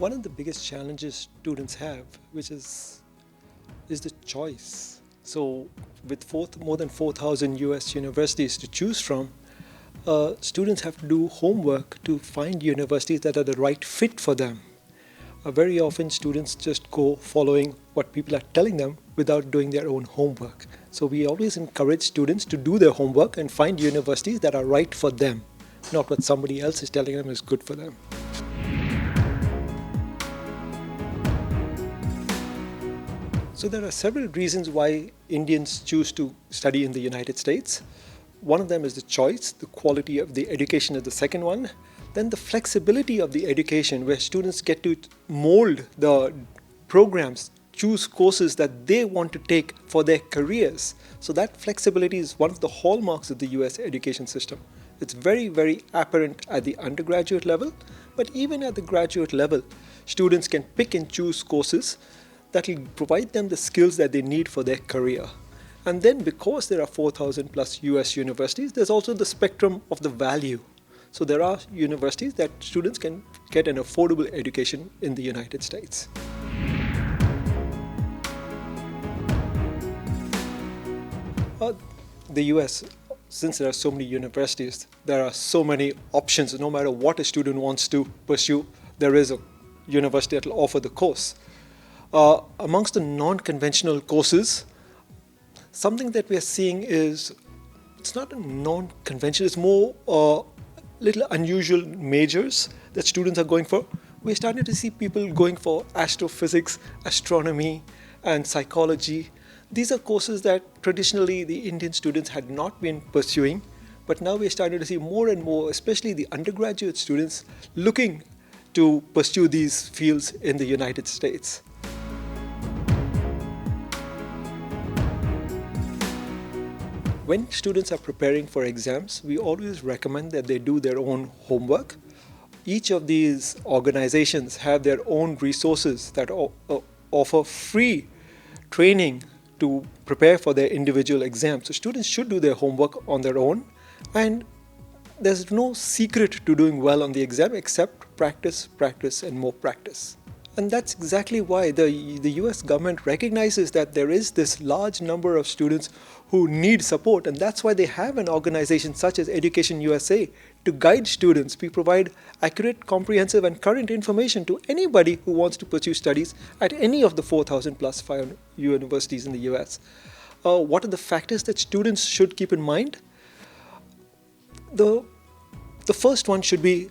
One of the biggest challenges students have, which is the choice. So with more than 4,000 US universities to choose from, students have to do homework to find universities that are the right fit for them. Very often students just go following what people are telling them without doing their own homework. So we always encourage students to do their homework and find universities that are right for them, not what somebody else is telling them is good for them. So there are several reasons why Indians choose to study in the United States. One of them is the choice, the quality of the education is the second one. Then the flexibility of the education, where students get to mold the programs, choose courses that they want to take for their careers. So that flexibility is one of the hallmarks of the US education system. It's very, very apparent at the undergraduate level, but even at the graduate level, students can pick and choose courses that will provide them the skills that they need for their career. And then because there are 4,000 plus US universities, there's also the spectrum of the value. So there are universities that students can get an affordable education in the United States. The US, since there are so many universities, there are so many options. No matter what a student wants to pursue, there is a university that will offer the course. Amongst the non-conventional courses, something that we are seeing is, it's not a non-conventional, it's more little unusual majors that students are going for. We're starting to see people going for astrophysics, astronomy, and psychology. These are courses that traditionally the Indian students had not been pursuing, but now we're starting to see more and more, especially the undergraduate students, looking to pursue these fields in the United States. When students are preparing for exams, we always recommend that they do their own homework. Each of these organizations have their own resources that offer free training to prepare for their individual exams. So students should do their homework on their own, and there's no secret to doing well on the exam except practice, practice, and more practice. And that's exactly why the US government recognizes that there is this large number of students who need support, and that's why they have an organization such as Education USA to guide students. We provide accurate, comprehensive, and current information to anybody who wants to pursue studies at any of the 4,000 plus 5 universities in the US. What are the factors that students should keep in mind? The first one should be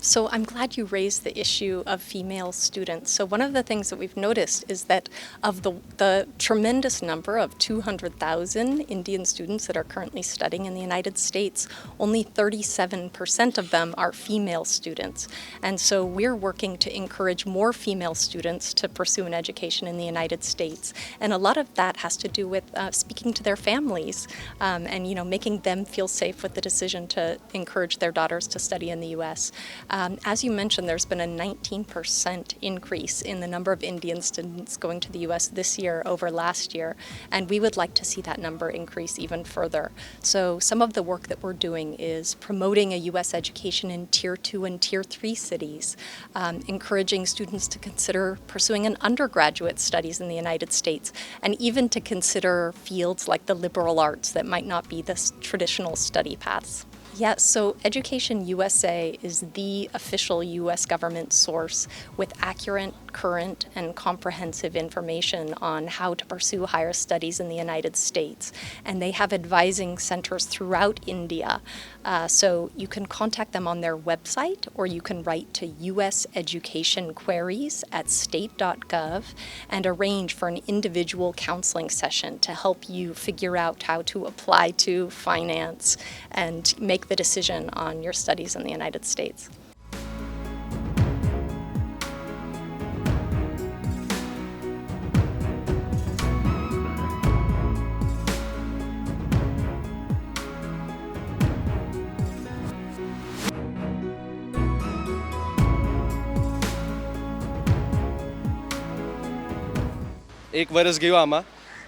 So I'm glad you raised the issue of female students. So one of the things that we've noticed is that of the tremendous number of 200,000 Indian students that are currently studying in the United States, only 37% of them are female students. And so we're working to encourage more female students to pursue an education in the United States. And a lot of that has to do with speaking to their families and making them feel safe with the decision to encourage their daughters to study in the U.S. As you mentioned, there's been a 19% increase in the number of Indian students going to the U.S. this year over last year, and we would like to see that number increase even further. So some of the work that we're doing is promoting a U.S. education in Tier 2 and Tier 3 cities, encouraging students to consider pursuing an undergraduate studies in the United States, and even to consider fields like the liberal arts that might not be the traditional study paths. Yeah, so Education USA is the official U.S. government source with accurate, current, and comprehensive information on how to pursue higher studies in the United States. And they have advising centers throughout India. So you can contact them on their website, or you can write to U.S. Education Queries at state.gov and arrange for an individual counseling session to help you figure out how to apply to finance and make the decision on your studies in the United States. એક વર્ષ ગયું આમાં.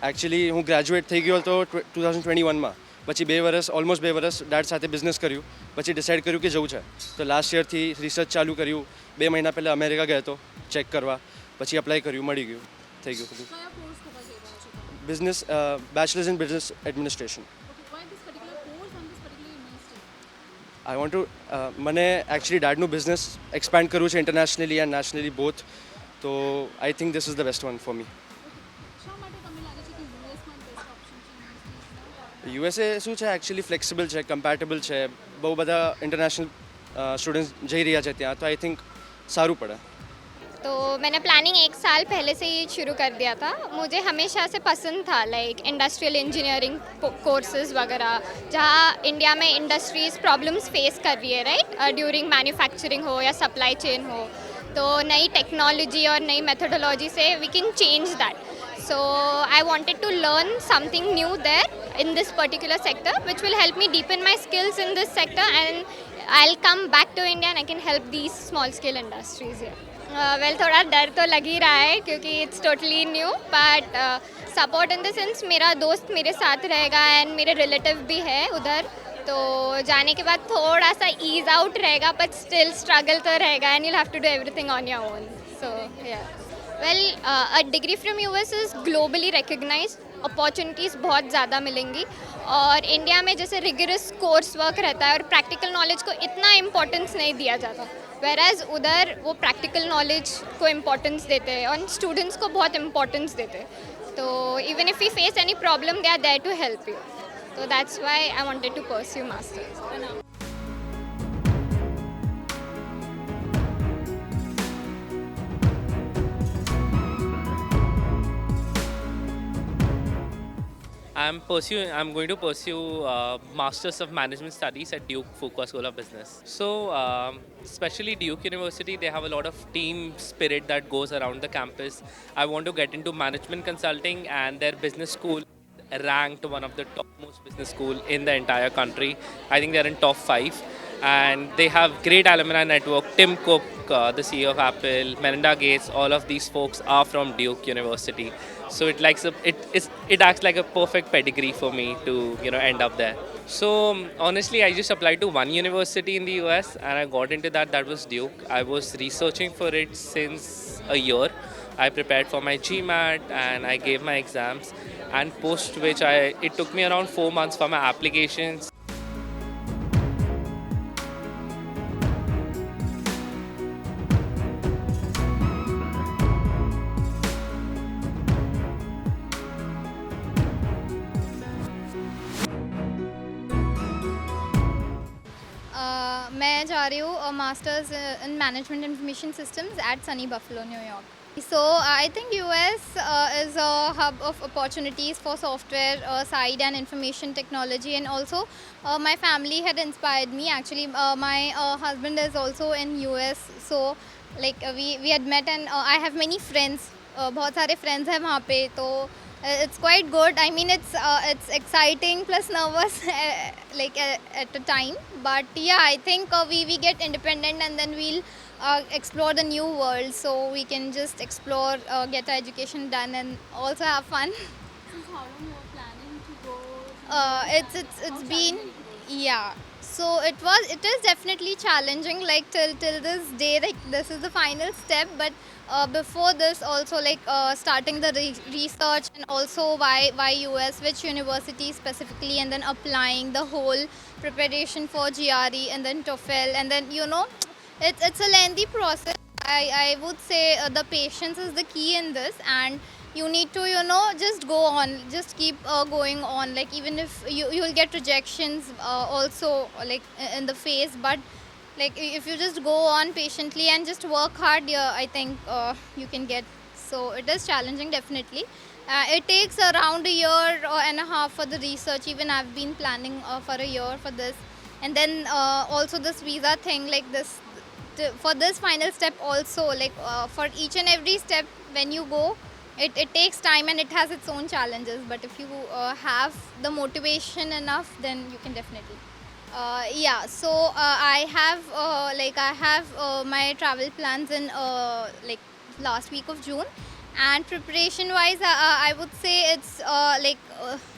Actually હું graduate થઈ ગયો હતો 2021માં. પછી 2 વર્ષ ઓલમોસ્ટ 2 વર્ષ ડેડ સાથે બિઝનેસ કર્યું. પછી ડિસાઇડ કર્યું કે જવું છે. તો લાસ્ટ યરથી રિસર્ચ ચાલુ કર્યું. 2 મહિના પહેલાં અમેરિકા ગયો હતો ચેક કરવા. પછી અપ્લાય કર્યું, મળી ગયું, થઈ ગયું બધું. કયા કોર્સ કરવા જઈ રહ્યા છો તમે? Business bachelors in business administration. Okay, why this particular course and this particular university? I want to મને એકચ્યુઅલી ડેડનું બિઝનેસ એક્સપેન્ડ કરવું છે ઇન્ટરનેશનલી એન્ડ નેશનલી બોથ. તો I think this is the best one for me. શા માટે તમને લાગે છે કે યુએસમાં બેસ્ટ ઓપ્શન છે યુનિવર્સિટીઝ? યુએસએ શું છે એકચ્યુઅલી ફ્લેક્સિબલ છે, કમ્પેટેબલ છે. બહુ બધા ઇન્ટરનેશનલ સ્ટુડન્ટ્સ જઈ રહ્યા છે ત્યાં. તો આઈ થિંક સારું પડે. तो मैंने प्लानिंग 1 साल पहले से ही शुरू कर दिया था. मुझे हमेशा से पसंद था लाइक इंडस्ट्रियल इंजीनियरिंग कोर्सेज वगैरह, जहाँ इंडिया में इंडस्ट्रीज प्रॉब्लम्स फेस कर रही है राइट ड्यूरिंग मैन्युफैक्चरिंग हो या सप्लाई चेन हो. तो नई टेक्नोलॉजी और नई मेथोडोलॉजी से we can change that. So I wanted to learn something new there in this particular sector, which will help me deepen my skills in this sector, and I'll come back to India and I can help these small scale industries here. Well, थोड़ा डर तो लग ही रहा है क्योंकि it's totally new, but support in the sense मेरा दोस्त मेरे साथ रहेगा एंड मेरे रिलेटिव भी है उधर. तो जाने के बाद थोड़ा सा ईज आउट रहेगा, बट स्टिल स्ट्रगल तो रहेगा and you'll have to do everything on your own. So yeah well a degree from US is globally recognised. Opportunities बहुत ज़्यादा मिलेंगी और इंडिया में जैसे रिगरस कोर्स वर्क रहता है और प्रैक्टिकल नॉलेज को इतना इम्पोर्टेंस नहीं दिया जाता, वेराज उधर वो प्रैक्टिकल नॉलेज को इम्पोर्टेंस देते हैं और स्टूडेंट्स को बहुत इम्पोर्टेंस देते हैं. तो even if you face any problem they are there to help you. तो that's why I wanted to pursue masters. I'm going to pursue Masters of Management Studies at Duke Fuqua School of Business. So, especially Duke University, they have a lot of team spirit that goes around the campus. I want to get into management consulting, and their business school ranked one of the topmost business school in the entire country. I think they're in top 5. And they have great alumni network. Tim Cook, the CEO of Apple, Melinda Gates, all of these folks are from Duke University. So it acts like a perfect pedigree for me to end up there. So honestly, I just applied to one university in the US and I got into that. That was Duke. I was researching for it since a year. I prepared for my GMAT and I gave my exams. And post which it took me around 4 months for my applications. मैं जा रही हूँ masters in management information systems at SUNY Buffalo New York. So I think US is a hub of opportunities for software side and information technology, and also my family had inspired me. Actually, my husband is also in US, so like we had met and I have many friends. बहुत सारे friends हैं वहाँ पे, तो it's quite good. I mean, it's exciting plus nervous like at a time, but yeah, I think we get independent and then we'll explore the new world, so we can just explore, get our education done and also have fun. Since how long you are planning to go? It's been, yeah. So it is definitely challenging, like till this day, like this is the final step, but before this also, like starting the research and also why US, which university specifically, and then applying the whole preparation for GRE and then TOEFL, and then it's a lengthy process. I would say the patience is the key in this, and you need to just go on, just keep going on, like even if you'll get rejections also like in the face, but like if you just go on patiently and just work hard, yeah, I think you can get. So it is challenging, definitely. It takes around a year and a half for the research. Even I've been planning for a year for this, and then also this visa thing, like this for this final step also, like for each and every step when you go, it takes time and it has its own challenges, but if you have the motivation enough, then you can definitely. Yeah, so I have my travel plans in like last week of June, And preparation wise, I would say it's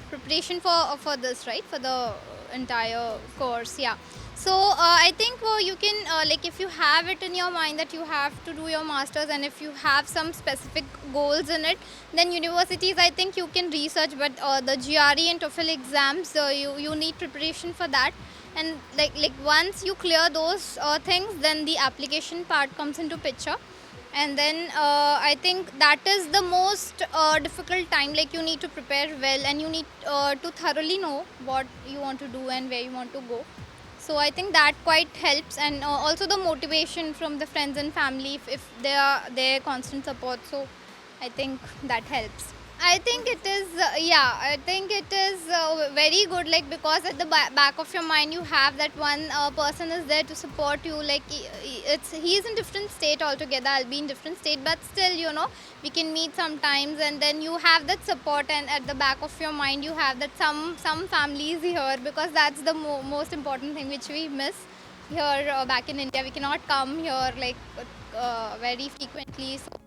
preparation for this, right, for the entire course. Yeah. So I think you can if you have it in your mind that you have to do your masters, and if you have some specific goals in it, then universities, I think you can research. But the GRE and TOEFL exams, you need preparation for that. And once you clear those things, then the application part comes into picture. And then I think that is the most difficult time. Like, you need to prepare well, and you need to thoroughly know what you want to do and where you want to go. So I think that quite helps. And also the motivation from the friends and family, if they are their constant support. So I think that helps. I think it is, I think it is very good, like, because at the back of your mind you have that one person is there to support you. Like, he's in different state altogether, I'll be in different state, but still, we can meet sometimes, and then you have that support, and at the back of your mind you have that some families here, because that's the most important thing which we miss here back in India. We cannot come here like very frequently. So